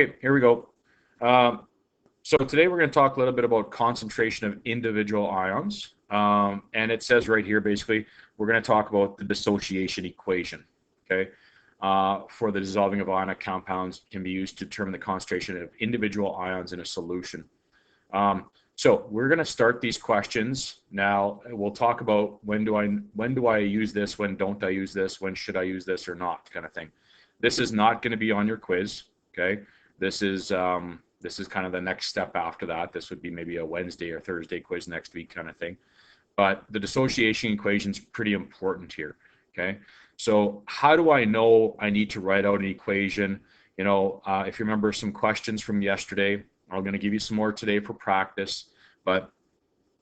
Okay, here we go. So today we're going to talk a little bit about concentration of individual ions. And it says right here, basically, we're going to talk about the dissociation equation, okay? For the dissolving of ionic compounds can be used to determine the concentration of individual ions in a solution. So we're going to start these questions now. We'll talk about when do I use this, when don't I use this, when should I use this or not, kind of thing. This is not going to be on your quiz, okay? This is kind of the next step after that. This would be maybe a Wednesday or Thursday quiz next week kind of thing. But the dissociation equation is pretty important here, okay? So how do I know I need to write out an equation? You know, if you remember some questions from yesterday, I'm going to give you some more today for practice. But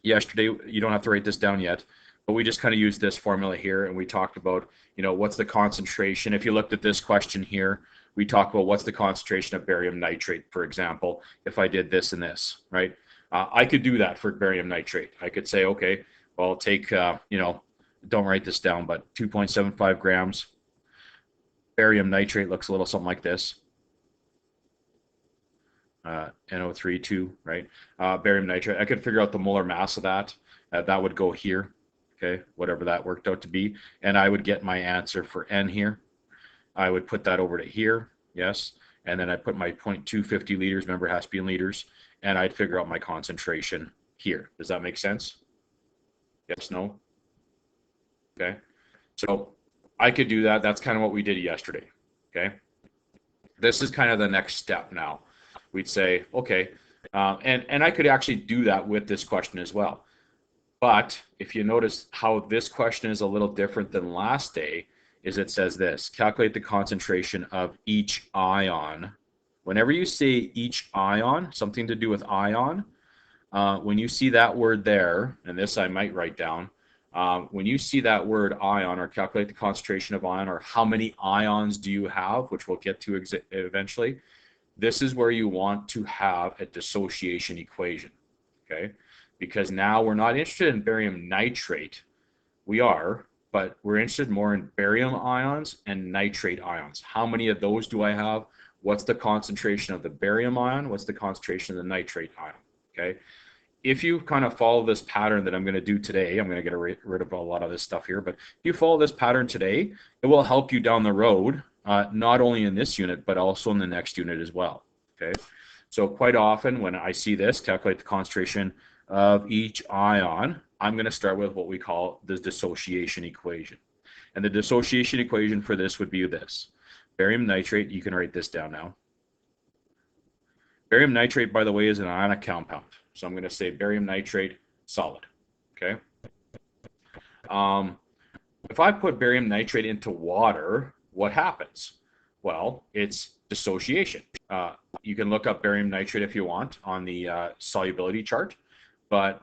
yesterday, you don't have to write this down yet, but we just kind of used this formula here, and we talked about, you know, what's the concentration. If you looked at this question here, we talked about what's the concentration of barium nitrate, for example, if I did this and this, right? I could do that for barium nitrate. I could say, okay, well, I'll take, you know, don't write this down, but 2.75 grams. Barium nitrate looks a little something like this. NO3, 2, right? Barium nitrate. I could figure out the molar mass of that. That would go here, okay, whatever that worked out to be. And I would get my answer for N here. I would put that over to here, yes. And then I put my 0.250 liters, remember it has to be in liters, and I'd figure out my concentration here. Does that make sense? Yes, no? Okay. So I could do that. That's kind of what we did yesterday, okay? This is kind of the next step now. We'd say, okay, and I could actually do that with this question as well. But if you notice how this question is a little different than last day, is it says this: calculate the concentration of each ion. Whenever you say each ion, something to do with ion, when you see that word there, and this I might write down, when you see that word ion, or calculate the concentration of ion, or how many ions do you have, which we'll get to eventually, this is where you want to have a dissociation equation, okay? Because now we're not interested in barium nitrate. We are, but we're interested more in barium ions and nitrate ions. How many of those do I have? What's the concentration of the barium ion? What's the concentration of the nitrate ion, okay? If you kind of follow this pattern that I'm going to do today, I'm going to get rid of a lot of this stuff here, but if you follow this pattern today, it will help you down the road, not only in this unit, but also in the next unit as well, okay? So quite often when I see this, calculate the concentration of each ion, I'm going to start with what we call the dissociation equation. And the dissociation equation for this would be this. Barium nitrate, you can write this down now. Barium nitrate, by the way, is an ionic compound. So I'm going to say barium nitrate solid, okay? If I put barium nitrate into water, what happens? Well, it's dissociation. You can look up barium nitrate if you want on the solubility chart, but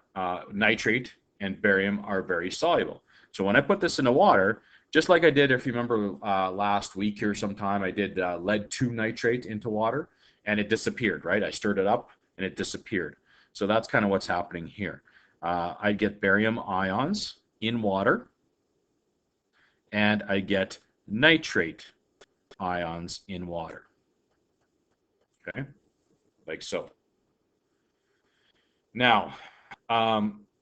nitrate and barium are very soluble. So when I put this in the water, just like I did, if you remember last week here sometime, I did lead 2 nitrate into water, and it disappeared, right? I stirred it up, and it disappeared. So that's kind of what's happening here. I get barium ions in water, and I get nitrate ions in water, okay? Like so. Now,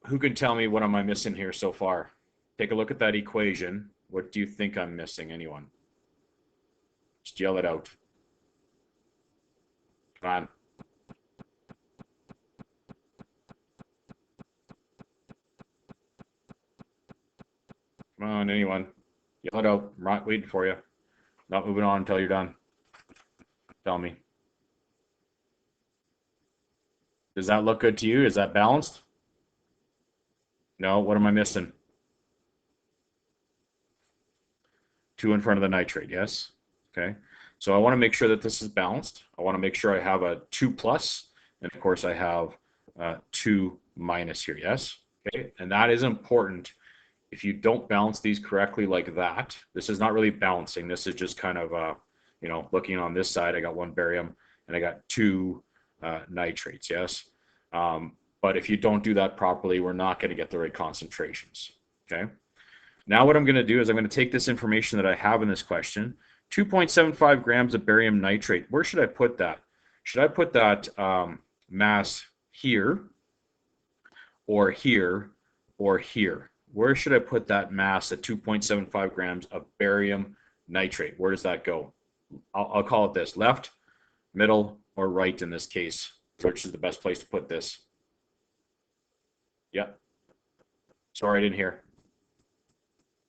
who can tell me what am I missing here so far? Take a look at that equation. What do you think I'm missing? Anyone? Just yell it out. Come on. Come on, anyone. Yell it out. I'm not waiting for you. Not moving on until you're done. Tell me. Does that look good to you? Is that balanced? No, what am I missing? 2 in front of the nitrate, yes? Okay, so I want to make sure that this is balanced. I want to make sure I have a 2 plus, and of course I have 2 minus here, yes? Okay, and that is important. If you don't balance these correctly like that, this is not really balancing. This is just kind of, you know, looking on this side, I got 1 barium, and I got 2 nitrates, yes? But if you don't do that properly, we're not going to get the right concentrations, okay? Now what I'm going to do is I'm going to take this information that I have in this question, 2.75 grams of barium nitrate. Where should I put that? Should I put that mass here, or here, or here? Where should I put that mass at 2.75 grams of barium nitrate? Where does that go? I'll call it this: left, middle, or right in this case. Which is the best place to put this? Yeah. Sorry, I didn't hear.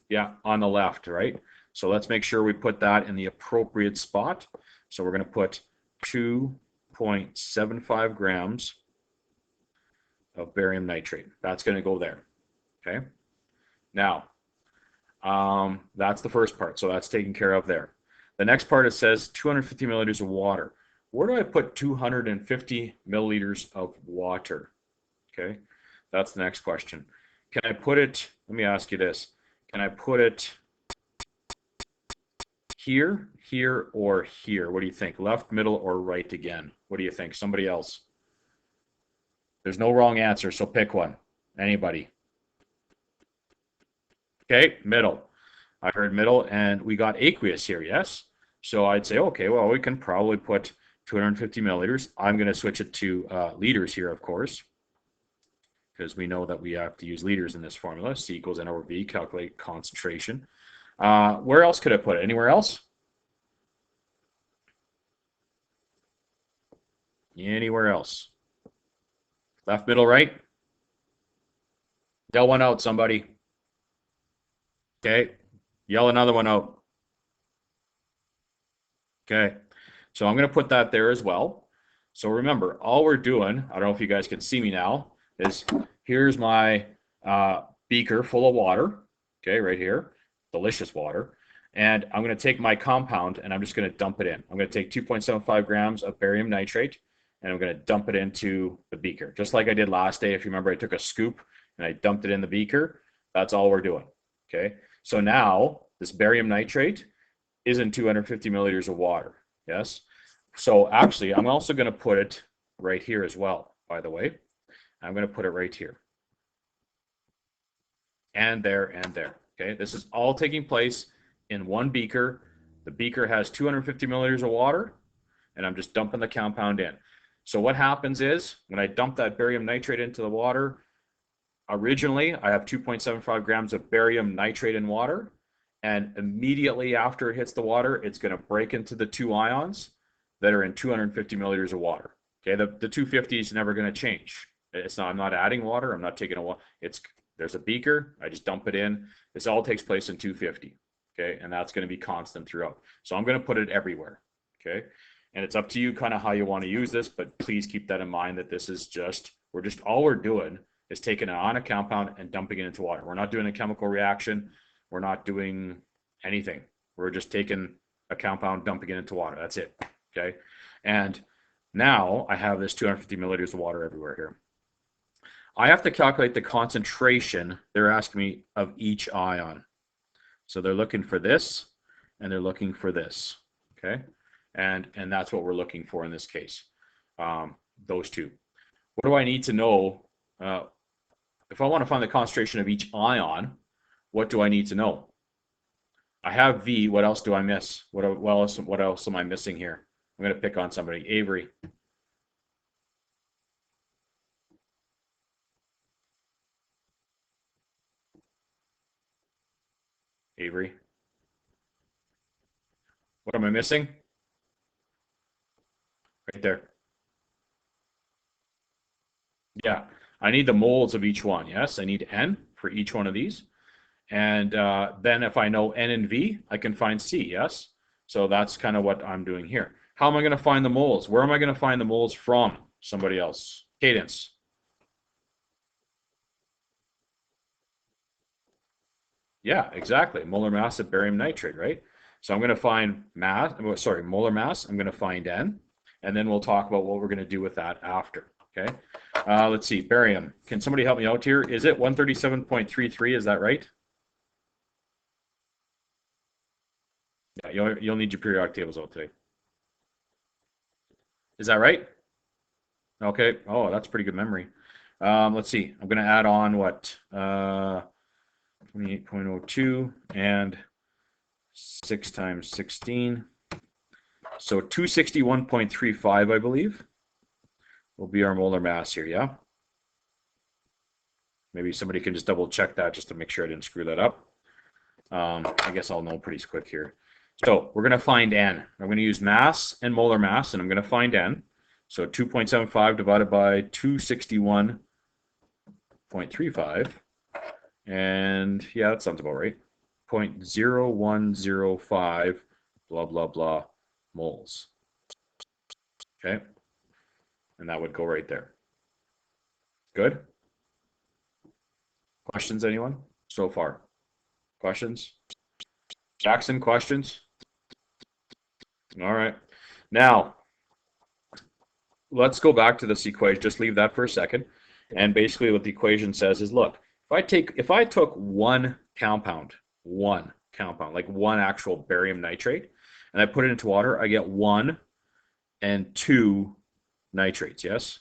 Yeah, on the left, right? So let's make sure we put that in the appropriate spot. So we're going to put 2.75 grams of barium nitrate. That's going to go there. Okay. Now, that's the first part. So that's taken care of there. The next part, it says 250 milliliters of water. Where do I put 250 milliliters of water? Okay. That's the next question. Can I put it, let me ask you this. Can I put it here, here, or here? What do you think? Left, middle, or right again? What do you think? Somebody else. There's no wrong answer, so pick one. Anybody? Okay, middle. I heard middle, and we got aqueous here, yes? So I'd say, okay, well, we can probably put 250 milliliters. I'm going to switch it to liters here, of course, because we know that we have to use liters in this formula. C equals N over V, calculate concentration. Where else could I put it? Anywhere else? Anywhere else? Left, middle, right? Yell one out, somebody. Okay. Yell another one out. Okay. So I'm going to put that there as well. So remember, all we're doing, I don't know if you guys can see me now, is here's my beaker full of water. Okay, right here. Delicious water. And I'm going to take my compound and I'm just going to dump it in. I'm going to take 2.75 grams of barium nitrate and I'm going to dump it into the beaker. Just like I did last day. If you remember, I took a scoop and I dumped it in the beaker. That's all we're doing. Okay. So now this barium nitrate is in 250 milliliters of water. Yes. So actually, I'm also going to put it right here as well, by the way. I'm going to put it right here. And there and there. Okay. This is all taking place in one beaker. The beaker has 250 milliliters of water, and I'm just dumping the compound in. So what happens is, when I dump that barium nitrate into the water, originally I have 2.75 grams of barium nitrate in water, and immediately after it hits the water, it's going to break into the two ions that are in 250 milliliters of water. Okay, the 250 is never going to change. It's not. I'm not adding water. I'm not taking a water. There's a beaker. I just dump it in. This all takes place in 250. Okay, and that's going to be constant throughout. So I'm going to put it everywhere. Okay, and it's up to you kind of how you want to use this, but please keep that in mind that this is all we're doing is taking an ionic compound and dumping it into water. We're not doing a chemical reaction. We're not doing anything. We're just taking a compound, dumping it into water. That's it. Okay, and now I have this 250 milliliters of water everywhere here. I have to calculate the concentration, they're asking me, of each ion. So they're looking for this, and they're looking for this, okay? And that's what we're looking for in this case, those two. What do I need to know? If I want to find the concentration of each ion, what do I need to know? I have V. What else do I miss? What else am I missing here? I'm going to pick on somebody. Avery. Avery. What am I missing? Right there. Yeah, I need the moles of each one. Yes, I need N for each one of these. And then if I know N and V, I can find C, yes? So that's kind of what I'm doing here. How am I going to find the moles? Where am I going to find the moles from? Somebody else. Cadence. Yeah, exactly. Molar mass of barium nitrate, right? So I'm going to find molar mass. I'm going to find N, and then we'll talk about what we're going to do with that after. Okay. Let's see. Barium. Can somebody help me out here? Is it 137.33? Is that right? Yeah, you'll need your periodic tables out today. Is that right? Okay. Oh, that's pretty good memory. Let's see. I'm going to add on what? 28.02 and 6 times 16. So 261.35, I believe, will be our molar mass here, yeah? Maybe somebody can just double check that just to make sure I didn't screw that up. I guess I'll know pretty quick here. So we're going to find N. I'm going to use mass and molar mass, and I'm going to find N. So 2.75 divided by 261.35. And yeah, that sounds about right. 0.0105 blah, blah, blah moles. Okay? And that would go right there. Good? Questions, anyone? So far? Questions? Jackson, questions? All right. Now, let's go back to this equation. Just leave that for a second. And basically what the equation says is, look, if I took one compound, like one actual barium nitrate, and I put it into water, I get 1 and 2 nitrates, yes?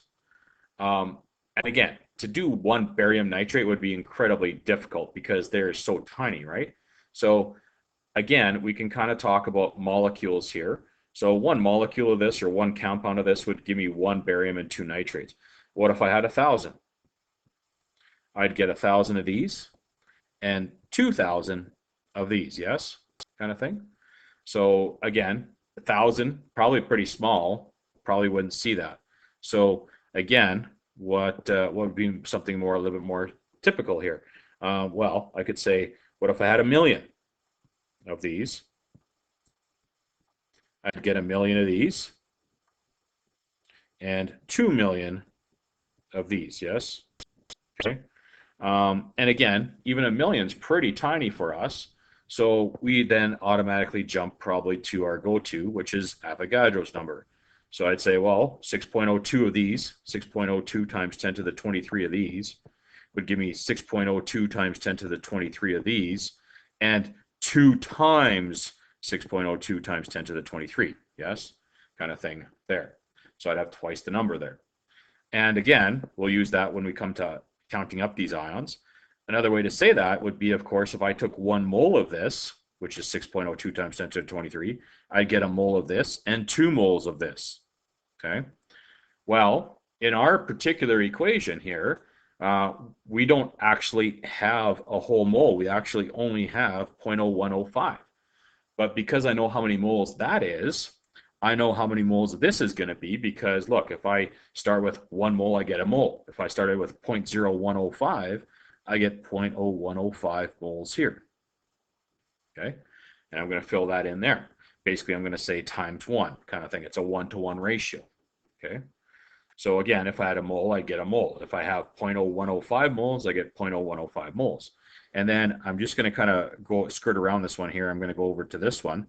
And again, to do one barium nitrate would be incredibly difficult because they're so tiny, right? So again, we can kind of talk about molecules here. So one molecule of this or one compound of this would give me 1 barium and 2 nitrates. What if I had 1,000? I'd get 1,000 of these and 2,000 of these, yes? Kind of thing. So again, 1,000, probably pretty small, probably wouldn't see that. So again, what would be something a little bit more typical here? Well, I could say, what if I had 1,000,000 of these? I'd get 1,000,000 of these and 2,000,000 of these, yes? Okay. And again, even 1,000,000 is pretty tiny for us. So we then automatically jump probably to our go-to, which is Avogadro's number. So I'd say, well, 6.02 of these, 6.02 times 10 to the 23 of these, would give me 6.02 times 10 to the 23 of these, and 2 times 6.02 times 10 to the 23, yes? Kind of thing there. So I'd have twice the number there. And again, we'll use that when we come to counting up these ions. Another way to say that would be, of course, if I took 1 mole of this, which is 6.02 times 10 to the 23, I'd get a mole of this and 2 moles of this. Okay. Well, in our particular equation here, we don't actually have a whole mole. We actually only have 0.0105. But because I know how many moles that is, I know how many moles of this is going to be because, look, if I start with 1 mole, I get a mole. If I started with 0.0105, I get 0.0105 moles here. Okay? And I'm going to fill that in there. Basically, I'm going to say times 1 kind of thing. It's a 1-to-1 ratio. Okay? So again, if I had a mole, I get a mole. If I have 0.0105 moles, I get 0.0105 moles. And then I'm just going to kind of go skirt around this one here. I'm going to go over to this one.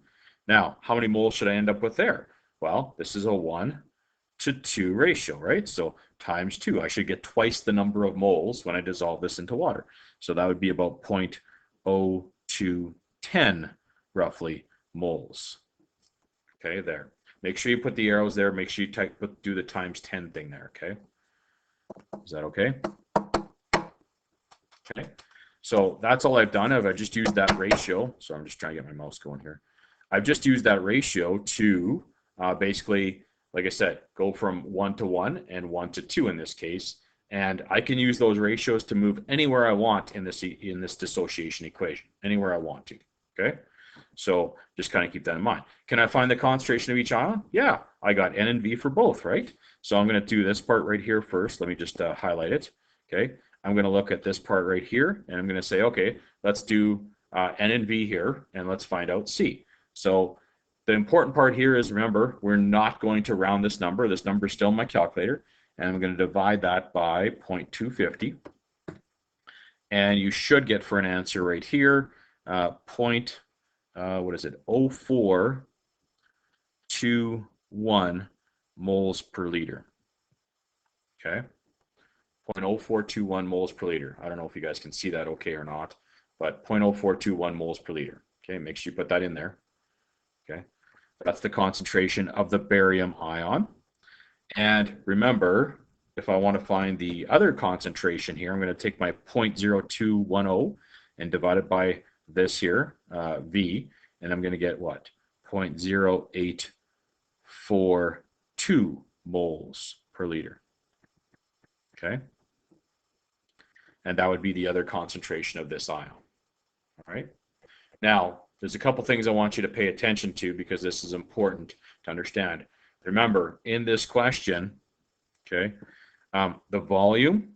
Now, how many moles should I end up with there? Well, this is a 1-to-2 ratio, right? So times 2. I should get twice the number of moles when I dissolve this into water. So that would be about 0.0210, roughly, moles. Okay, there. Make sure you put the arrows there. Make sure you do the times 10 thing there, okay? Is that okay? Okay. So that's all I've done. I've just used that ratio. So I'm just trying to get my mouse going here. I've just used that ratio to basically, like I said, go from 1-to-1 and 1-to-2 in this case. And I can use those ratios to move anywhere I want in this dissociation equation, anywhere I want to, okay? So just kind of keep that in mind. Can I find the concentration of each ion? Yeah, I got N and V for both, right? So I'm going to do this part right here first. Let me just highlight it, okay? I'm going to look at this part right here, and I'm going to say, okay, let's do N and V here, and let's find out C. So the important part here is, remember, we're not going to round this number. This number is still in my calculator, and I'm going to divide that by 0.250. And you should get for an answer right here, what is it, 0.0421 moles per liter. Okay, 0.0421 moles per liter. I don't know if you guys can see that okay or not, but 0.0421 moles per liter. Okay, make sure you put that in there. Okay, that's the concentration of the barium ion. And remember, if I want to find the other concentration here, I'm going to take my 0.0210 and divide it by this here, V, and I'm going to get what? 0.08 0.042 moles per liter. Okay? And that would be the other concentration of this ion. All right? Now, there's a couple things I want you to pay attention to because this is important to understand. Remember, in this question, okay, the volume,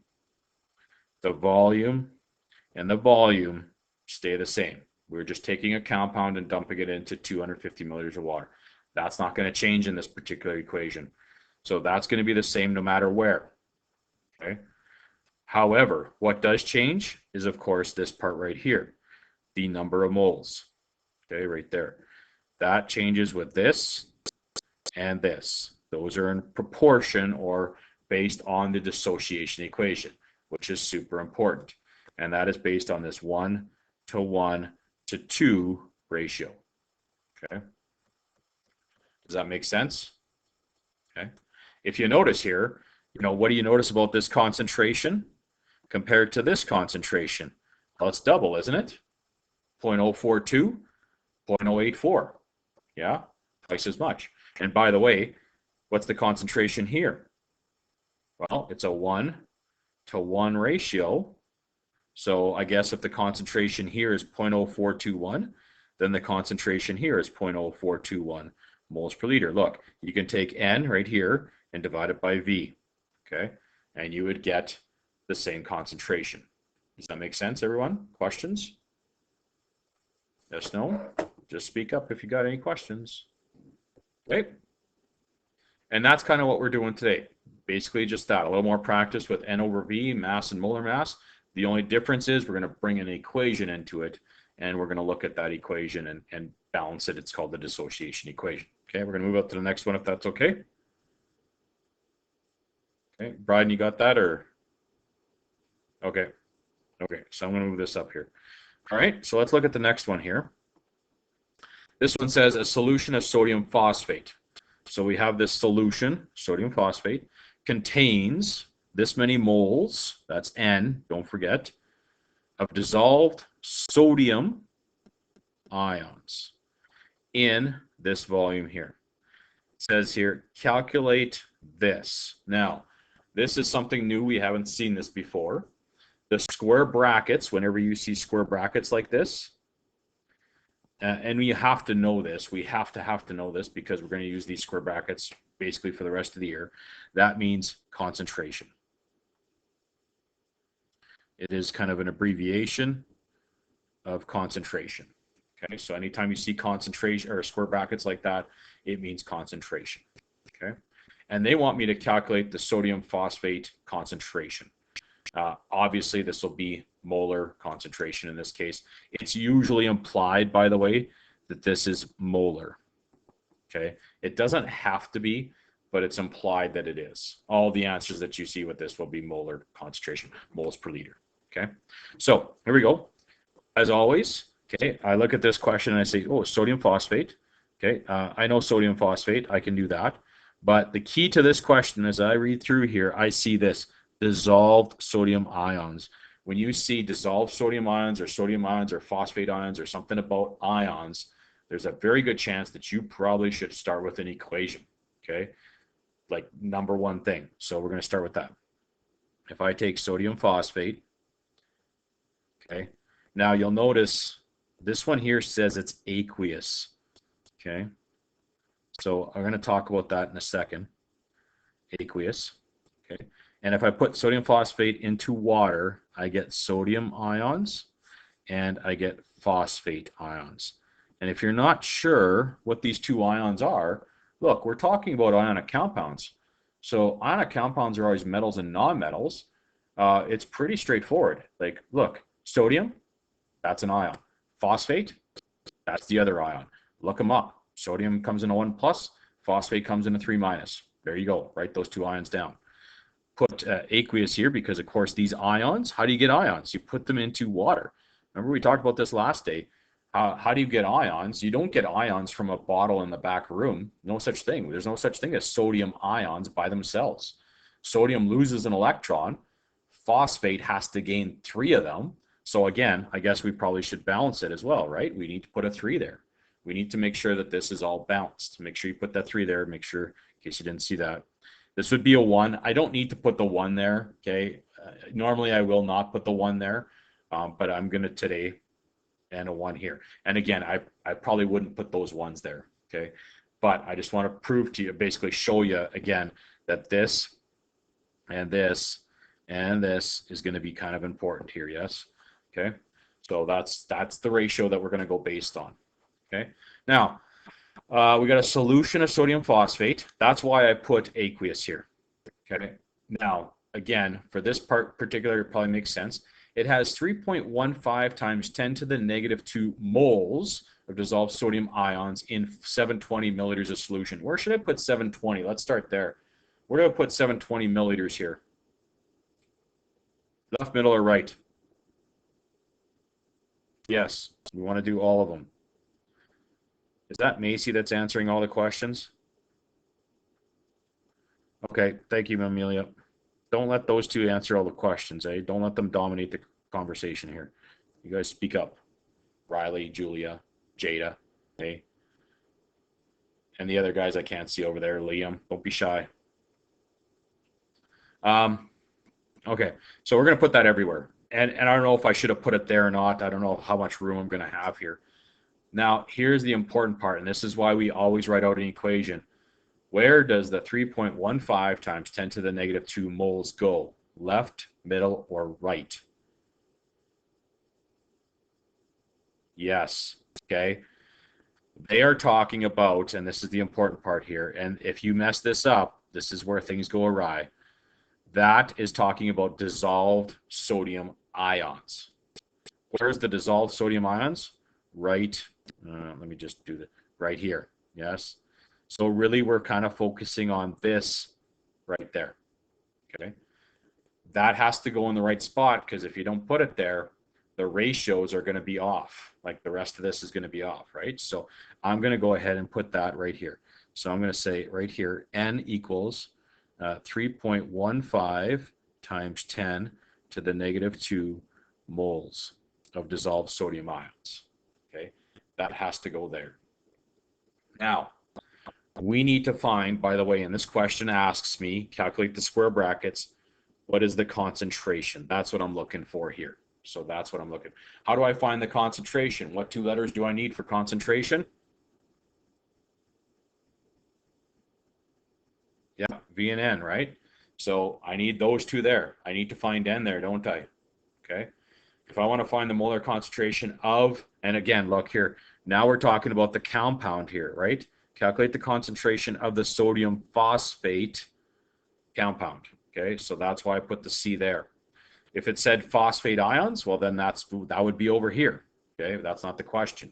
and the volume stay the same. We're just taking a compound and dumping it into 250 milliliters of water. That's not going to change in this particular equation. So that's going to be the same no matter where. Okay. However, what does change is, of course, this part right here, the number of moles. Okay, right there. That changes with this and this. Those are in proportion or based on the dissociation equation, which is super important. And that is based on this 1:1:2 ratio. Okay. Does that make sense? Okay. If you notice here, what do you notice about this concentration compared to this concentration? Well, it's double, isn't it? 0.042, 0.084. Yeah, twice as much. And by the way, what's the concentration here? Well, it's a 1:1 ratio. So I guess if the concentration here is 0.0421, then the concentration here is 0.0421 moles per liter. Look, you can take N right here and divide it by V, okay? And you would get the same concentration. Does that make sense, everyone? Questions? Yes, no? Just speak up if you got any questions. Okay? And that's kind of what we're doing today. Basically just that, a little more practice with N over V, mass and molar mass. The only difference is we're going to bring an equation into it, and we're going to look at that equation and balance it. It's called the dissociation equation. Okay, we're going to move up to the next one if that's okay. Okay, Brian, you got that or? Okay. Okay, so I'm going to move this up here. All right, so let's look at the next one here. This one says a solution of sodium phosphate. So we have this solution, sodium phosphate, contains this many moles, that's N, don't forget, of dissolved sodium ions in this volume here. It says here, calculate this. Now, this is something new. We haven't seen this before. The square brackets, whenever you see square brackets like this, and we have to know this. We have to know this because we're going to use these square brackets basically for the rest of the year. That means concentration. It is kind of an abbreviation of concentration. Okay, so anytime you see concentration or square brackets like that, it means concentration. Okay, and they want me to calculate the sodium phosphate concentration. Obviously, this will be molar concentration in this case. It's usually implied, by the way, that this is molar. Okay, it doesn't have to be, but it's implied that it is. All the answers that you see with this will be molar concentration, moles per liter. Okay, so here we go. As always, okay, I look at this question and I say, oh, sodium phosphate. Okay, I know sodium phosphate. I can do that. But the key to this question, as I read through here, I see this dissolved sodium ions. When you see dissolved sodium ions or phosphate ions or something about ions, there's a very good chance that you probably should start with an equation, okay? Like number one thing. So we're going to start with that. If I take sodium phosphate, okay, now you'll notice this one here says it's aqueous, okay? So I'm going to talk about that in a second. Aqueous, okay? And if I put sodium phosphate into water, I get sodium ions and I get phosphate ions. And if you're not sure what these two ions are, look, we're talking about ionic compounds. So ionic compounds are always metals and nonmetals. It's pretty straightforward. Like, look, sodium, that's an ion. Phosphate, that's the other ion. Look them up. Sodium comes in a 1+, phosphate comes in a 3-. There you go. Write those two ions down. Put aqueous here because, of course, these ions, how do you get ions? You put them into water. Remember we talked about this last day. How do you get ions? You don't get ions from a bottle in the back room. No such thing. There's no such thing as sodium ions by themselves. Sodium loses an electron. Phosphate has to gain 3 of them. So again, I guess we probably should balance it as well, right? We need to put a 3 there. We need to make sure that this is all balanced. Make sure you put that 3 there. Make sure, in case you didn't see that. This would be a 1. I don't need to put the 1 there, okay? Normally I will not put the 1 there, but I'm going to today, and a 1 here. And again, I probably wouldn't put those 1s there, okay? But I just want to prove to you, basically show you again, that this and this and this is going to be kind of important here, yes? Okay, so that's the ratio that we're going to go based on, okay? Now, we got a solution of sodium phosphate. That's why I put aqueous here, okay? Now, again, for this part particular, it probably makes sense. It has 3.15 times 10 to the negative 2 moles of dissolved sodium ions in 720 milliliters of solution. Where should I put 720? Let's start there. Where do I put 720 milliliters here? Left, middle, or right? Yes, we want to do all of them. Is that Macy that's answering all the questions? Okay, thank you, Amelia. Don't let those two answer all the questions, eh? Don't let them dominate the conversation here. You guys speak up. Riley, Julia, Jada, hey? And the other guys I can't see over there, Liam, don't be shy. Okay, so we're going to put that everywhere. And I don't know if I should have put it there or not. I don't know how much room I'm going to have here. Now, here's the important part, and this is why we always write out an equation. Where does the 3.15 times 10 to the negative 2 moles go? Left, middle, or right? Yes, okay. They are talking about, and this is the important part here, and if you mess this up, this is where things go awry. That is talking about dissolved sodium ions. Where's the dissolved sodium ions? Right, let me just do that right here, yes? So really we're kind of focusing on this right there, okay? That has to go in the right spot, because if you don't put it there, the ratios are going to be off. Like the rest of this is going to be off, right? So I'm going to go ahead and put that right here. So I'm going to say right here, N equals 3.15 times 10 to the negative 2 moles of dissolved sodium ions. Okay, that has to go there. Now, we need to find, by the way, and this question asks me, calculate the square brackets, what is the concentration? That's what I'm looking for here. So that's what I'm looking. How do I find the concentration? What 2 letters do I need for concentration? Yeah, V and N, right? So I need those 2 there. I need to find N there, don't I? Okay. If I want to find the molar concentration of, and again, look here, now we're talking about the compound here, right? Calculate the concentration of the sodium phosphate compound. Okay, so that's why I put the C there. If it said phosphate ions, well, then that would be over here. Okay, that's not the question.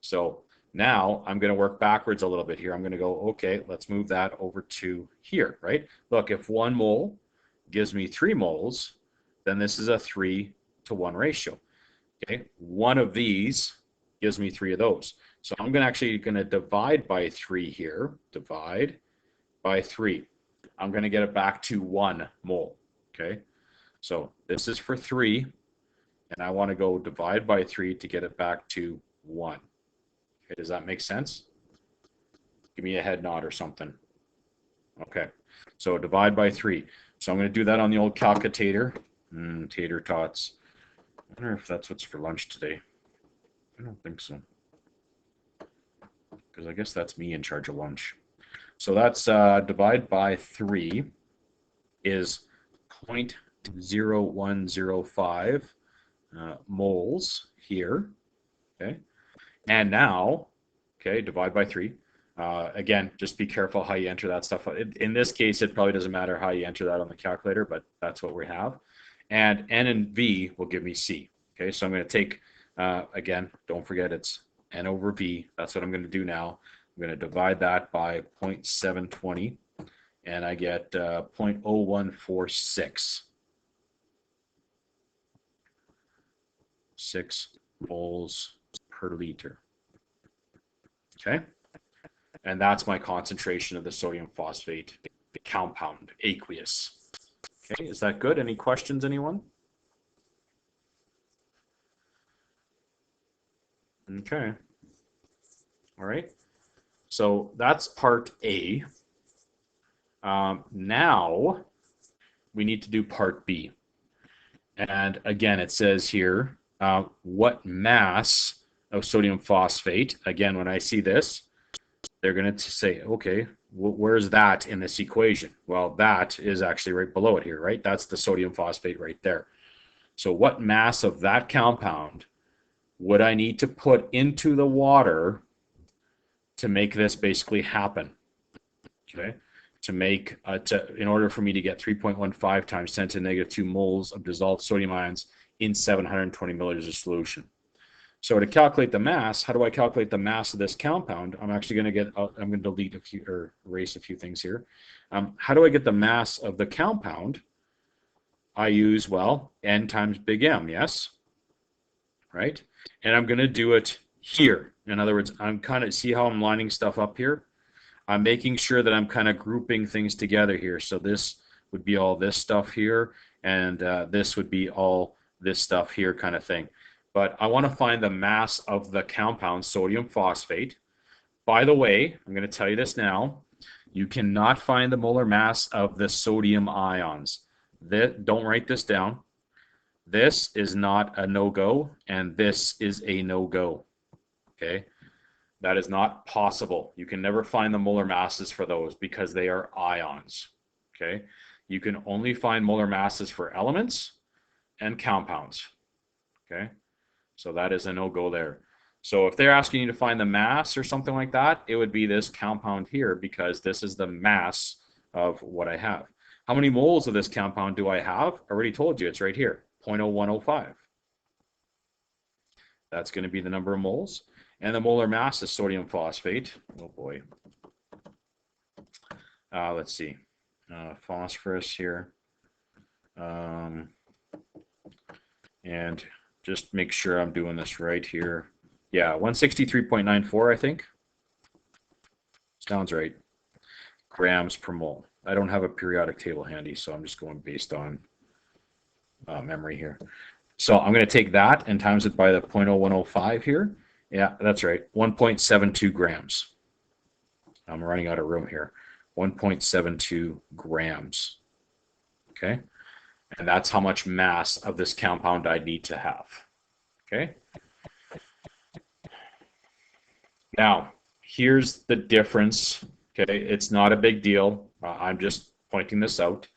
So now I'm going to work backwards a little bit here. I'm going to go, okay, let's move that over to here, right? Look, if 1 mole gives me 3 moles, then this is a 3-to-1 ratio. Okay, one of these gives me 3 of those. So I'm actually going to divide by 3 here. Divide by 3. I'm going to get it back to 1 mole. Okay, so this is for 3, and I want to go divide by 3 to get it back to 1. Okay, does that make sense? Give me a head nod or something. Okay, so divide by 3. So I'm going to do that on the old calculator. Tater tots. I wonder if that's what's for lunch today. I don't think so, because I guess that's me in charge of lunch. So that's divide by 3 is 0.0105 moles here. Okay, and now, okay, divide by 3. Again, just be careful how you enter that stuff. In this case, it probably doesn't matter how you enter that on the calculator, but that's what we have. And N and V will give me C. Okay, so I'm going to take, again, don't forget it's N over V. That's what I'm going to do now. I'm going to divide that by 0.720, and I get 0.0146. 6 moles per liter. Okay, and that's my concentration of the sodium phosphate compound, aqueous. Okay, is that good? Any questions, anyone? Okay. All right. So that's part A. Now we need to do part B. And again, it says here, what mass of sodium phosphate? Again, when I see this, they're going to say, okay, where's that in this equation? Well, that is actually right below it here, right? That's the sodium phosphate right there. So what mass of that compound would I need to put into the water to make this basically happen? Okay, to make in order for me to get 3.15 times 10 to the negative 2 moles of dissolved sodium ions in 720 milliliters of solution. So to calculate the mass, how do I calculate the mass of this compound? I'm actually going to get, I'm going to delete a few or erase a few things here. How do I get the mass of the compound? I use, well, N times big M, yes? Right? And I'm going to do it here. In other words, I'm kind of, see how I'm lining stuff up here? I'm making sure that I'm kind of grouping things together here. So this would be all this stuff here, and this would be all this stuff here kind of thing. But I want to find the mass of the compound sodium phosphate. By the way, I'm going to tell you this now. You cannot find the molar mass of the sodium ions. Don't write this down. This is not a no-go, and this is a no-go. Okay? That is not possible. You can never find the molar masses for those because they are ions. Okay? You can only find molar masses for elements and compounds. Okay? So that is a no-go there. So if they're asking you to find the mass or something like that, it would be this compound here because this is the mass of what I have. How many moles of this compound do I have? I already told you, it's right here, 0.0105. That's going to be the number of moles. And the molar mass is sodium phosphate. Oh boy. Let's see. Phosphorus here. And just make sure I'm doing this right here. Yeah, 163.94, I think. Sounds right. Grams per mole. I don't have a periodic table handy, so I'm just going based on memory here. So I'm going to take that and times it by the 0.0105 here. Yeah, that's right. 1.72 grams. I'm running out of room here. 1.72 grams. Okay? And that's how much mass of this compound I need to have. Okay? Now, here's the difference. Okay? It's not a big deal. I'm just pointing this out.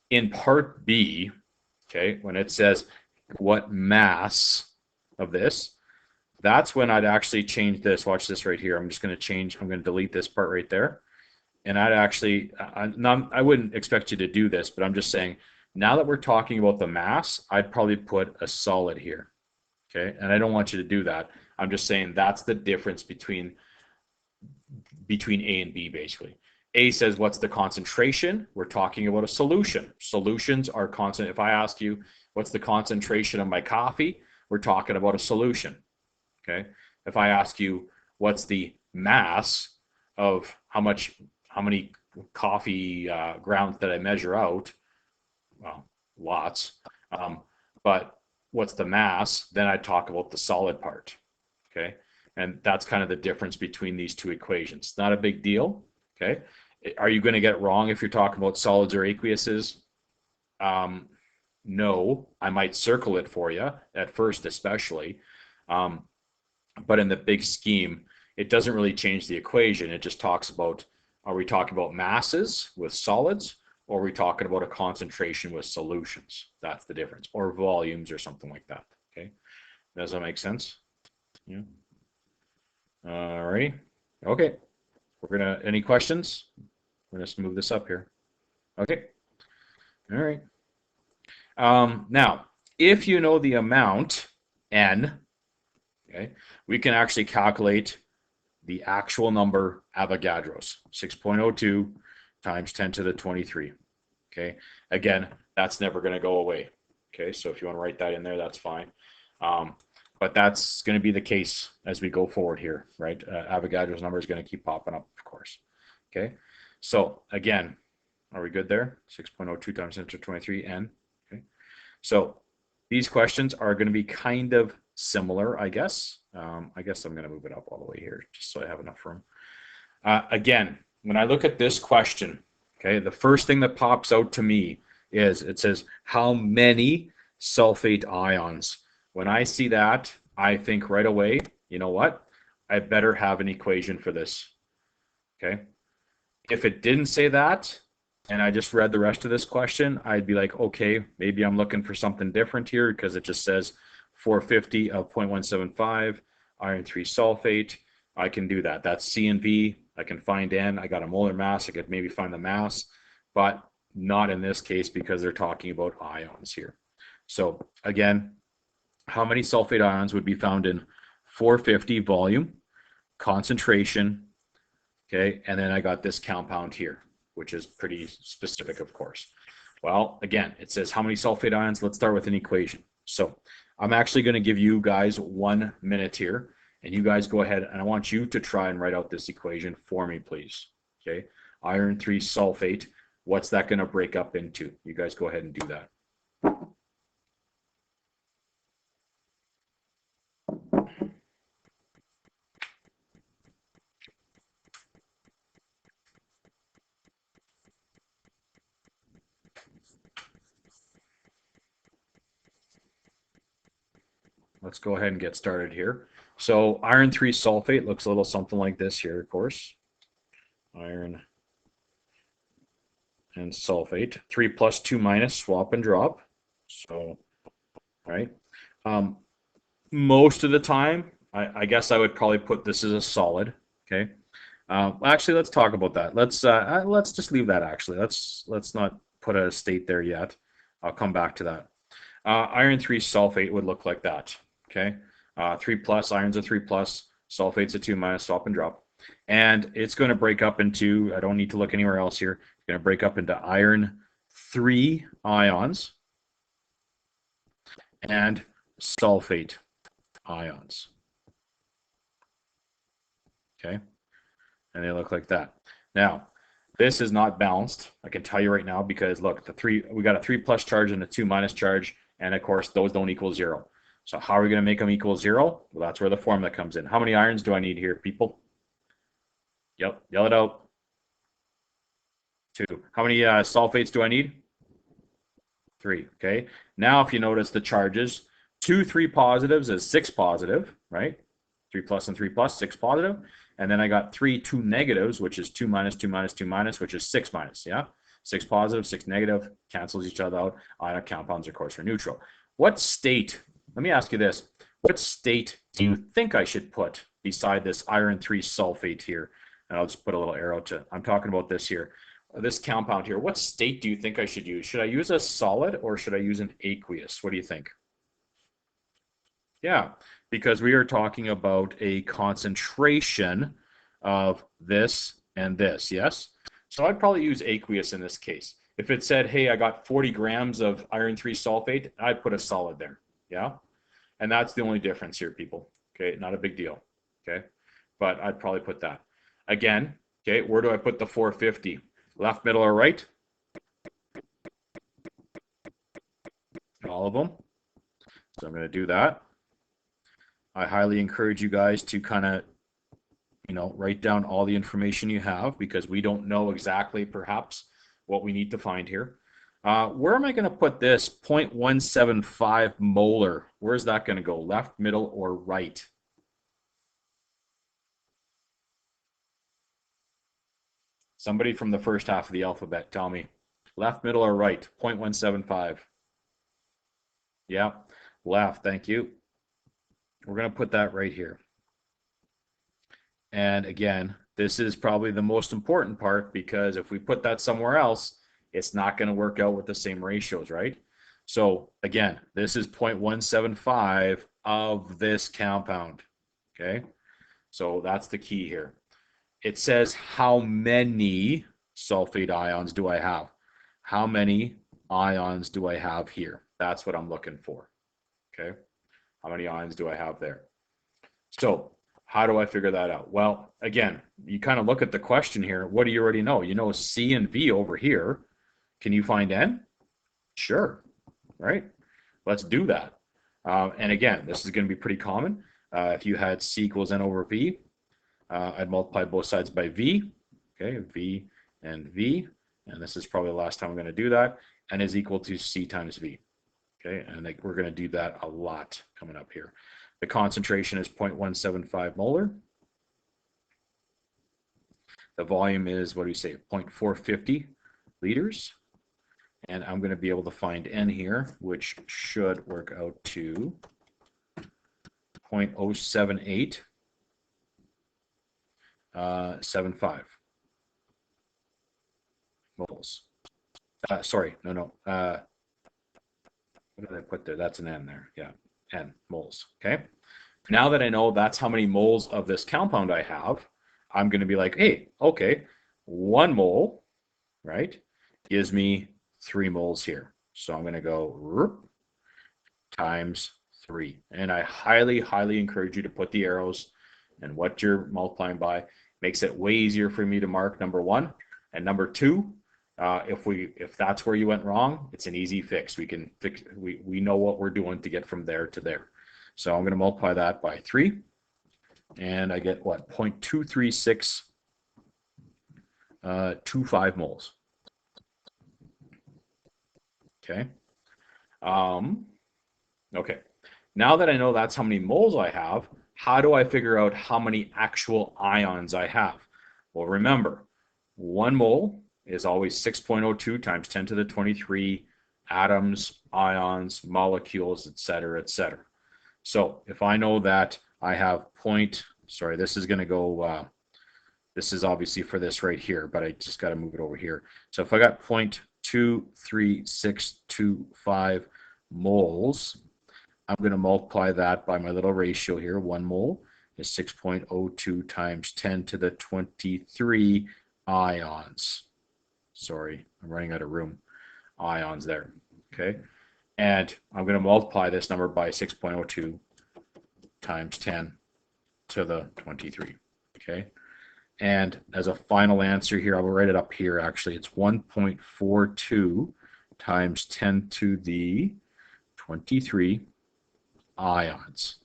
In part B, okay, when it says what mass of this, that's when I'd actually change this. Watch this right here. I'm just going to change, I'm going to delete this part right there. And I'd actually, I wouldn't expect you to do this, but I'm just saying, now that we're talking about the mass, I'd probably put a solid here. Okay, and I don't want you to do that. I'm just saying that's the difference between A and B, basically. A says, what's the concentration? We're talking about a solution. Solutions are constant. If I ask you, what's the concentration of my coffee? We're talking about a solution. Okay. If I ask you, what's the mass of how many coffee grounds that I measure out? Well, lots. But what's the mass? Then I talk about the solid part. Okay. And that's kind of the difference between these two equations. Not a big deal. Okay. Are you going to get it wrong if you're talking about solids or aqueuses? No, I might circle it for you at first, especially. But in the big scheme, it doesn't really change the equation. It just talks about, are we talking about masses with solids, or are we talking about a concentration with solutions? That's the difference. Or volumes or something like that. Okay. Does that make sense? Yeah. All right. Okay. We're gonna, any questions? We're gonna move this up here. Okay. All right. Now, if you know the amount N, okay, we can actually calculate the actual number Avogadros, 6.02 times 10 to the 23. Okay. Again, that's never going to go away. Okay. So if you want to write that in there, that's fine. But that's going to be the case as we go forward here, right? Avogadro's number is going to keep popping up, of course. Okay. So again, are we good there? 6.02 times 10 to 23 N. Okay. So these questions are going to be kind of similar, I guess. I guess I'm going to move it up all the way here just so I have enough room. Again, when I look at this question, okay, the first thing that pops out to me is it says how many sulfate ions. When I see that, I think right away, you know what? I better have an equation for this. Okay. If it didn't say that, and I just read the rest of this question, I'd be like, okay, maybe I'm looking for something different here because it just says 450 of 0.175 iron 3 sulfate. I can do that. That's C and V. I can find N. I got a molar mass. I could maybe find the mass, but not in this case because they're talking about ions here. So again, how many sulfate ions would be found in 450 volume, concentration, okay, and then I got this compound here, which is pretty specific, of course. Well, again, it says how many sulfate ions. Let's start with an equation. So I'm actually going to give you guys 1 minute here, and you guys go ahead, and I want you to try and write out this equation for me, please. Okay, iron 3 sulfate, what's that going to break up into? You guys go ahead and do that. Let's go ahead and get started here. So iron 3 sulfate looks a little something like this here, of course. Iron and sulfate. 3 plus 2 minus, swap and drop. So, right. Most of the time, I guess I would probably put this as a solid. Okay. Actually, let's talk about that. Let's just leave that. Actually, let's not put a state there yet. I'll come back to that. Iron 3 sulfate would look like that. Okay. 3 plus, iron's a 3 plus, sulfate's a 2 minus, swap and drop. And it's going to break up into, I don't need to look anywhere else here, it's going to break up into iron 3 ions and sulfate ions. Okay. And they look like that. Now, this is not balanced. I can tell you right now because look, we got a 3 plus charge and a 2 minus charge, and of course those don't equal 0. So how are we going to make them equal 0? Well, that's where the formula comes in. How many irons do I need here, people? Yep, yell it out. 2. How many sulfates do I need? 3. Okay. Now, if you notice the charges, 2 3 positives is 6 positive, right? 3 plus and 3 plus, 6 positive. And then I got 3 2 negatives, which is 2 minus 2 minus 2 minus, which is 6 minus. Yeah. 6 positive, 6 negative, cancels each other out. Ionic compounds, of course, are neutral. What state? Let me ask you this. What state do you think I should put beside this iron 3 sulfate here? And I'll just put a little arrow to, I'm talking about this here. This compound here. What state do you think I should use? Should I use a solid or should I use an aqueous? What do you think? Yeah, because we are talking about a concentration of this and this, yes? So I'd probably use aqueous in this case. If it said, hey, I got 40 grams of iron 3 sulfate, I'd put a solid there, yeah? And that's the only difference here, people, okay? Not a big deal, okay? But I'd probably put that. Again, okay, where do I put the 450? Left, middle, or right? All of them. So I'm going to do that. I highly encourage you guys to kind of, write down all the information you have because we don't know exactly perhaps what we need to find here. Where am I going to put this 0.175 molar? Where's that going to go? Left, middle, or right? Somebody from the first half of the alphabet, tell me. Left, middle, or right? 0.175. Yeah, left, thank you. We're going to put that right here. And again, this is probably the most important part because if we put that somewhere else, it's not going to work out with the same ratios, right? So again, this is 0.175 of this compound, okay? So that's the key here. It says how many sulfate ions do I have? How many ions do I have here? That's what I'm looking for, okay? How many ions do I have there? So how do I figure that out? Well, again, you kind of look at the question here. What do you already know? You know C and V over here. Can you find N? Sure, right? Let's do that. And again, this is going to be pretty common. If you had C equals N over V, I'd multiply both sides by V. Okay, V and V. And this is probably the last time I'm going to do that. N is equal to C times V. Okay, and we're going to do that a lot coming up here. The concentration is 0.175 molar. The volume is, what do we say, 0.450 liters. And I'm going to be able to find N here, which should work out to 0.078 75 moles. Sorry, no. What did I put there? That's an N there. Yeah, N moles. Okay. Now that I know that's how many moles of this compound I have, I'm going to be like, hey, okay, 1 mole, right, gives me 3 moles here. So I'm going to go times 3. And I highly, highly encourage you to put the arrows and what you're multiplying by. Makes it way easier for me to mark, number 1. And number 2, if that's where you went wrong, it's an easy fix. We can fix. We know what we're doing to get from there to there. So I'm going to multiply that by 3, and I get what, 0.23625 moles. Okay. Okay. Now that I know that's how many moles I have, how do I figure out how many actual ions I have? Well, remember, 1 mole is always 6.02 times 10 to the 23 atoms, ions, molecules, etc., etc. So if I know that I have this is going to go, this is obviously for this right here, but I just got to move it over here. So if I got 0.23625 moles, I'm going to multiply that by my little ratio here. 1 mole is 6.02 times 10 to the 23 ions. Sorry, I'm running out of room. Ions there. Okay. And I'm going to multiply this number by 6.02 times 10 to the 23. Okay. And as a final answer here, I will write it up here actually. It's 1.42 times 10 to the 23 ions.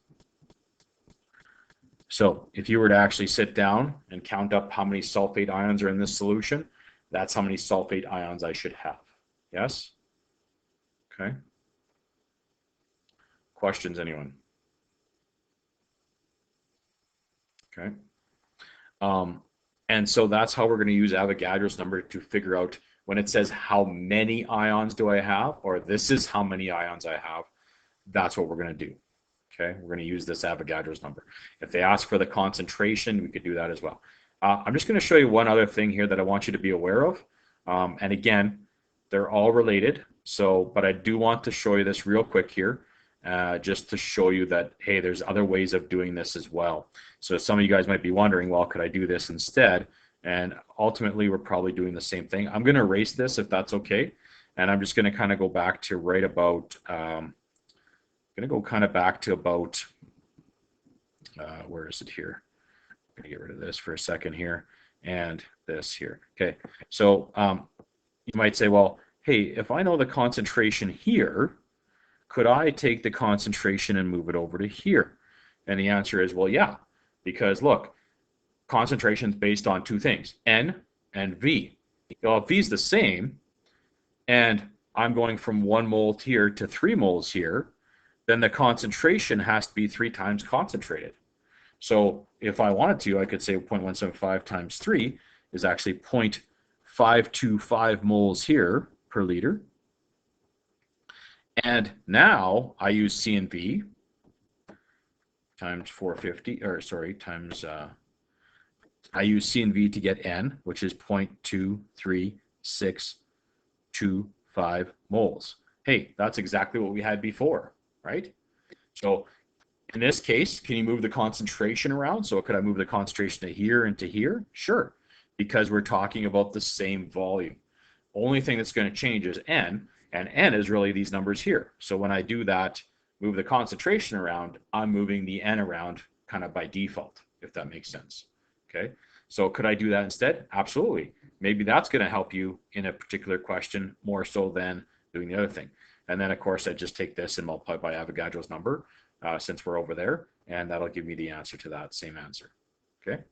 So if you were to actually sit down and count up how many sulfate ions are in this solution, that's how many sulfate ions I should have. Yes? Okay. Questions, anyone? Okay. And so that's how we're going to use Avogadro's number to figure out when it says how many ions do I have, or this is how many ions I have. That's what we're going to do. Okay, we're going to use this Avogadro's number. If they ask for the concentration, we could do that as well. I'm just going to show you one other thing here that I want you to be aware of. And again, they're all related. So, but I do want to show you this real quick here, just to show you that, hey, there's other ways of doing this as well. So some of you guys might be wondering, well, could I do this instead? And ultimately, we're probably doing the same thing. I'm going to erase this if that's okay. And I'm just going to kind of go back to right about, I'm going to go kind of back to about, where is it here? I'm going to get rid of this for a second here and this here. Okay, so you might say, well, hey, if I know the concentration here, could I take the concentration and move it over to here? And the answer is, well, yeah, because look, concentration is based on 2 things, N and V. Well, if V is the same, and I'm going from 1 mole here to 3 moles here, then the concentration has to be 3 times concentrated. So if I wanted to, I could say 0.175 times 3 is actually 0.525 moles here per liter. And now I use C and V times 450, or sorry, times, I use C and V to get N, which is 0.23625 moles. Hey, that's exactly what we had before, right? So in this case, can you move the concentration around? So could I move the concentration to here and to here? Sure, because we're talking about the same volume. Only thing that's going to change is N, and N is really these numbers here. So when I do that, move the concentration around, I'm moving the N around kind of by default, if that makes sense. Okay, so could I do that instead? Absolutely. Maybe that's going to help you in a particular question more so than doing the other thing. And then, of course, I just take this and multiply by Avogadro's number since we're over there. and that'll give me the answer to that same answer. Okay.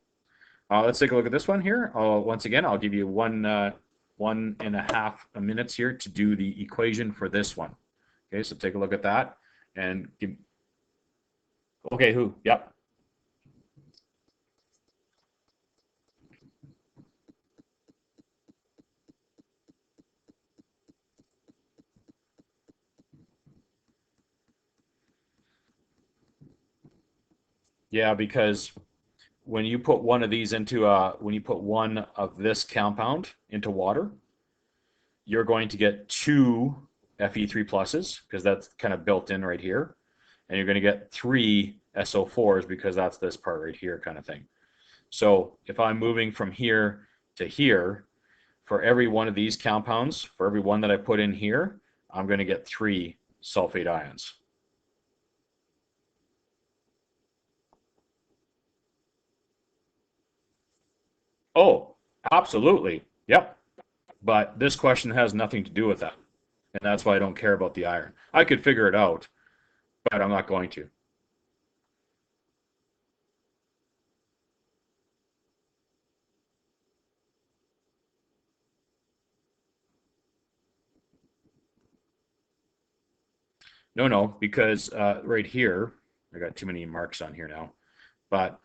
Let's take a look at this one here. Once again, I'll give you 1.5 minutes here to do the equation for this one. Okay, so take a look at that and give. Okay, who? Yep. Yeah, because when you put one of these into when you put one of this compound into water, you're going to get two Fe3 pluses because that's kind of built in right here, and you're going to get three SO4s because that's this part right here kind of thing. So if I'm moving from here to here, for every one of these compounds, for every one that I put in here, I'm going to get three sulfate ions. Oh, absolutely. Yep. But this question has nothing to do with that. And that's why I don't care about the iron. I could figure it out, but I'm not going to. No, because right here, I got too many marks on here now. But,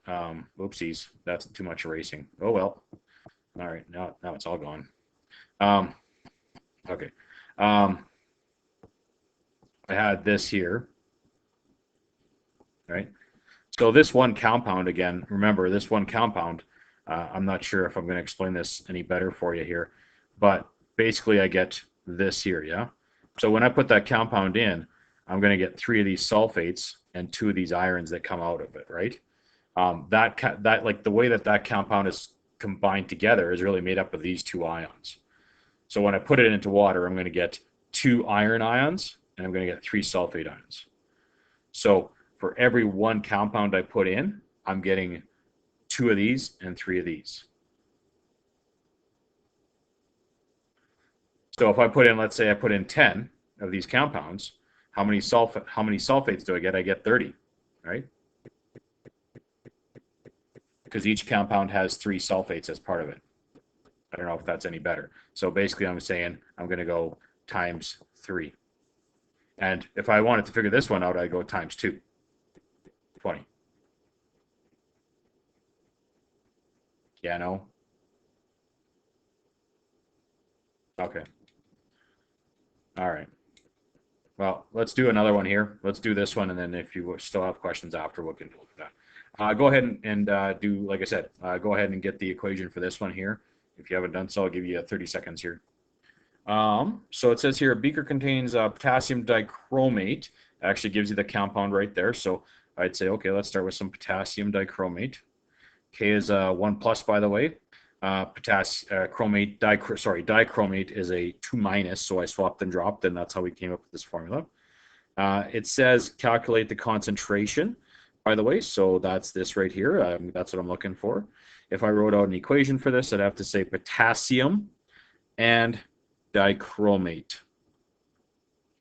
oopsies, that's too much erasing. Oh, well. All right, now it's all gone. Okay. I had this here, right? So this one compound, again, remember this one compound, I'm not sure if I'm going to explain this any better for you here, but basically I get this here, yeah? So when I put that compound in, I'm going to get three of these sulfates and two of these irons that come out of it, right? That like the way that compound is combined together is really made up of these two ions. So when I put it into water, I'm going to get two iron ions and I'm going to get three sulfate ions. So for every one compound I put in, I'm getting two of these and three of these. So if I put in, let's say I put in 10 of these compounds, how many sulfates do I get? I get 30, right? Because each compound has three sulfates as part of it. I don't know if that's any better. So basically I'm saying I'm going to go times 3. And if I wanted to figure this one out, I'd go times 2. 20. Yeah, no? Okay. All right. Well, let's do another one here. Let's do this one, and then if you still have questions after, we can go with that. Go ahead and do, like I said, go ahead and get the equation for this one here. If you haven't done so, I'll give you 30 seconds here. So it says here, a beaker contains potassium dichromate. Actually gives you the compound right there. So I'd say, okay, let's start with some potassium dichromate. K is 1 plus, by the way. Dichromate is a 2 minus, so I swapped and dropped, and that's how we came up with this formula. It says calculate the concentration, by the way, so that's this right here. That's what I'm looking for. If I wrote out an equation for this, I'd have to say potassium and dichromate.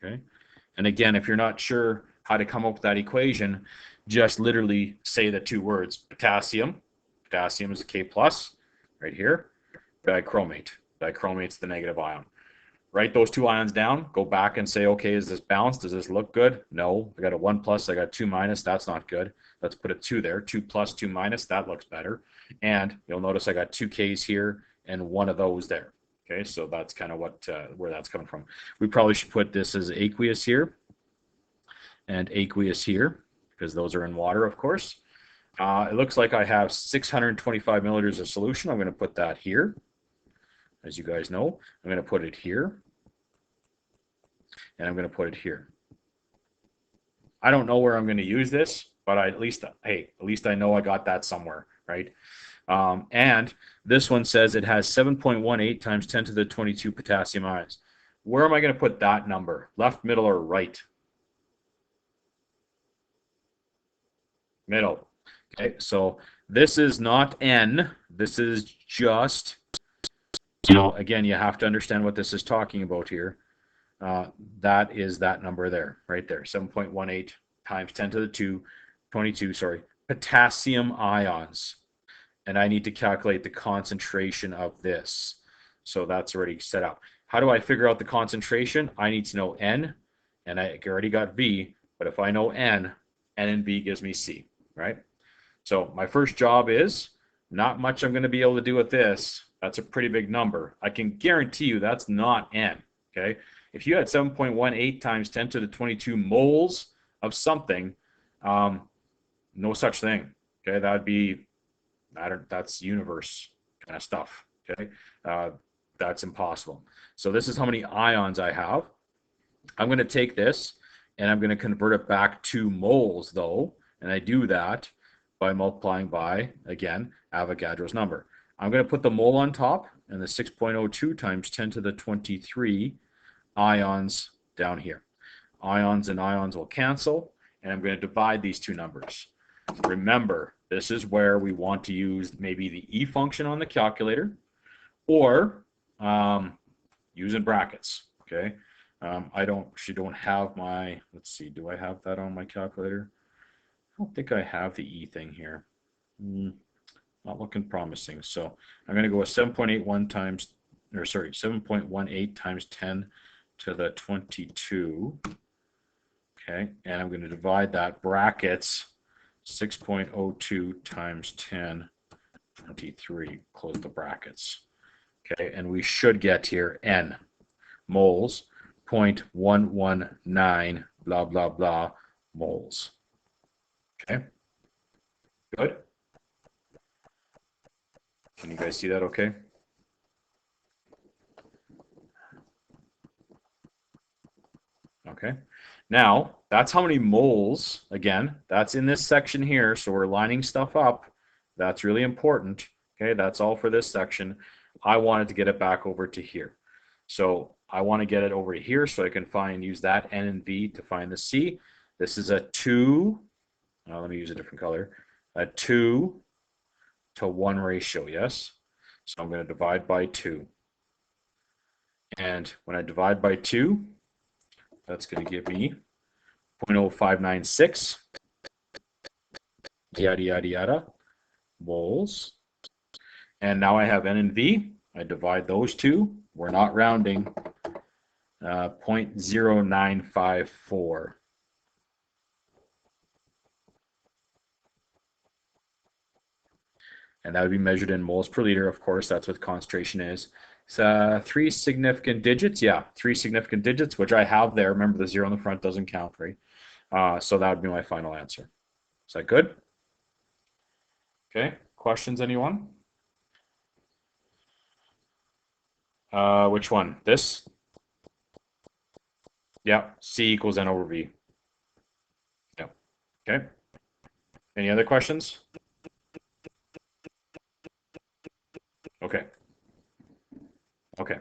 Okay, and again, if you're not sure how to come up with that equation, just literally say the two words: potassium. Potassium is a K plus right here. Dichromate. Dichromate's the negative ion. Write those two ions down. Go back and say, okay, is this balanced? Does this look good? No. I got a 1 plus. I got 2 minus. That's not good. Let's put a 2 there. 2 plus, 2 minus. That looks better. And you'll notice I got 2 Ks here and one of those there. Okay, so that's kind of what where that's coming from. We probably should put this as aqueous here and aqueous here because those are in water, of course. It looks like I have 625 milliliters of solution. I'm going to put that here. As you guys know, I'm going to put it here. And I'm going to put it here. I don't know where I'm going to use this, but at least I know I got that somewhere, right? And this one says it has 7.18 times 10 to the 22 potassium ions. Where am I going to put that number? Left, middle, or right? Middle. Okay, so this is not N. This is just, again, you have to understand what this is talking about here. That is that number there, right there, 7.18 times 10 to the 2 22, sorry, potassium ions. And I need to calculate the concentration of this. So that's already set up. How do I figure out the concentration? I need to know N, and I already got V, but if I know N and V gives me C, right? So my first job is not much I'm going to be able to do with this. That's a pretty big number. I can guarantee you that's not N, okay? If you had 7.18 times 10 to the 22 moles of something, no such thing, okay? That would be, that's universe kind of stuff, okay? That's impossible. So this is how many ions I have. I'm going to take this and I'm going to convert it back to moles though, and I do that by multiplying by, again, Avogadro's number. I'm going to put the mole on top and the 6.02 times 10 to the 23 ions down here. Ions and ions will cancel, and I'm going to divide these two numbers. Remember, this is where we want to use maybe the E function on the calculator, or use in brackets, okay? I actually don't have my, let's see, do I have that on my calculator? I don't think I have the E thing here. Not looking promising. So I'm going to go with 7.81 times, or sorry, 7.18 times 10 to the 22. Okay, and I'm going to divide that brackets 6.02 times 10, 23, close the brackets. Okay, and we should get here N, moles, 0.119, blah, blah, blah, moles. Okay, good. Can you guys see that okay? Okay, now that's how many moles, again, that's in this section here, so we're lining stuff up. That's really important. Okay, that's all for this section. I wanted to get it back over to here. So I want to get it over here so I can use that N and V to find the C. This is a 2, let me use a different color, a 2 to 1 ratio, yes? So I'm going to divide by 2. And when I divide by 2, that's going to give me 0.0596, yada, yada, yada, moles. And now I have N and V. I divide those two. We're not rounding. 0.0954. And that would be measured in moles per liter. Of course, that's what concentration is. It's 3 significant digits. Yeah, 3 significant digits, which I have there. Remember, the 0 on the front doesn't count, right? So that would be my final answer. Is that good? Okay. Questions, anyone? Which one? This? Yeah, C equals N over V. Yeah. Okay. Any other questions? Okay. Okay.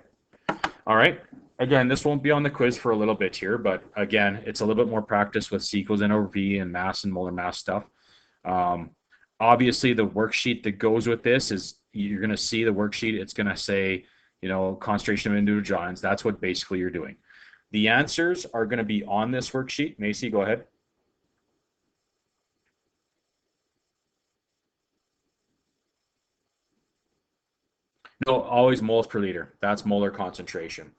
All right. Again, this won't be on the quiz for a little bit here, but again, it's a little bit more practice with C equals N over V and mass and molar mass stuff. Obviously, the worksheet that goes with this is, you're going to see the worksheet. It's going to say, you know, concentration of individual ions. That's what basically you're doing. The answers are going to be on this worksheet. Macy, go ahead. No, always moles per liter. That's molar concentration.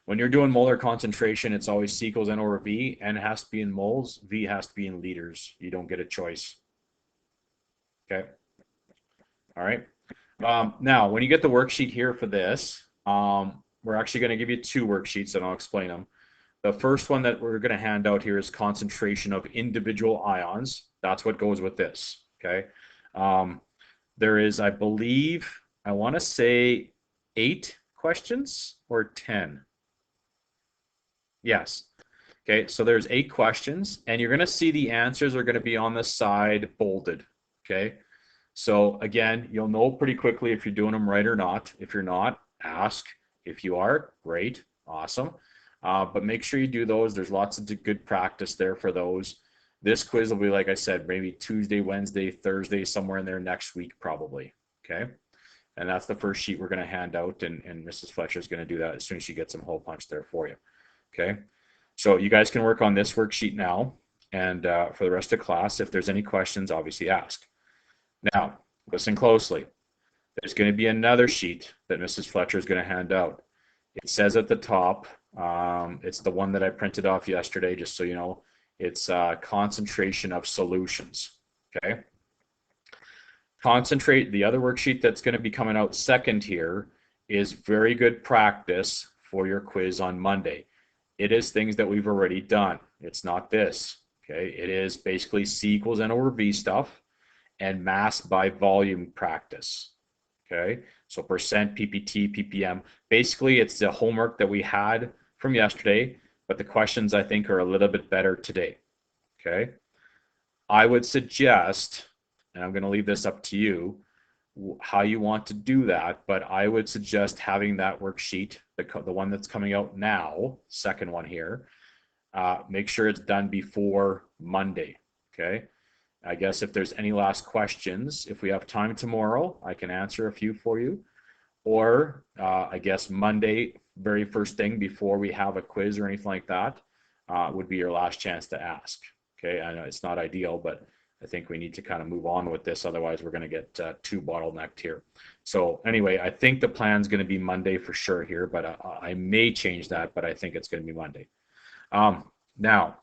When you're doing molar concentration, it's always C equals N over V. N has to be in moles. V has to be in liters. You don't get a choice. Okay. All right. Now, when you get the worksheet here for this, we're actually going to give you 2 worksheets, and I'll explain them. The first one that we're going to hand out here is concentration of individual ions. That's what goes with this. Okay. There is, I believe, I want to say 8 questions or 10. Yes. Okay, so there's 8 questions, and you're going to see the answers are going to be on the side bolded. Okay, so again, you'll know pretty quickly if you're doing them right or not. If you're not, ask. If you are, great, awesome. But make sure you do those. There's lots of good practice there for those. This quiz will be, like I said, maybe Tuesday, Wednesday, Thursday, somewhere in there next week probably. Okay, and that's the first sheet we're going to hand out, and Mrs. Fletcher is going to do that as soon as she gets some hole punch there for you. Okay, so you guys can work on this worksheet now, And for the rest of class, if there's any questions, obviously ask. Now, listen closely. There's going to be another sheet that Mrs. Fletcher is going to hand out. It says at the top, it's the one that I printed off yesterday, just so you know, it's concentration of solutions, okay? Concentrate, the other worksheet that's going to be coming out second here is very good practice for your quiz on Monday. It is things that we've already done. It's not this, okay? It is basically C equals N over V stuff and mass by volume practice, okay? So percent, PPT, PPM. Basically, it's the homework that we had from yesterday, but the questions I think are a little bit better today, okay? I would suggest, and I'm going to leave this up to you, how you want to do that, but I would suggest having that worksheet, the one that's coming out now, second one here, make sure it's done before Monday, okay? I guess if there's any last questions, if we have time tomorrow, I can answer a few for you. Or I guess Monday, very first thing before we have a quiz or anything like that, would be your last chance to ask. Okay, I know it's not ideal, but I think we need to kind of move on with this. Otherwise, we're going to get too bottlenecked here. So anyway, I think the plan's going to be Monday for sure here, but I may change that, but I think it's going to be Monday. Now,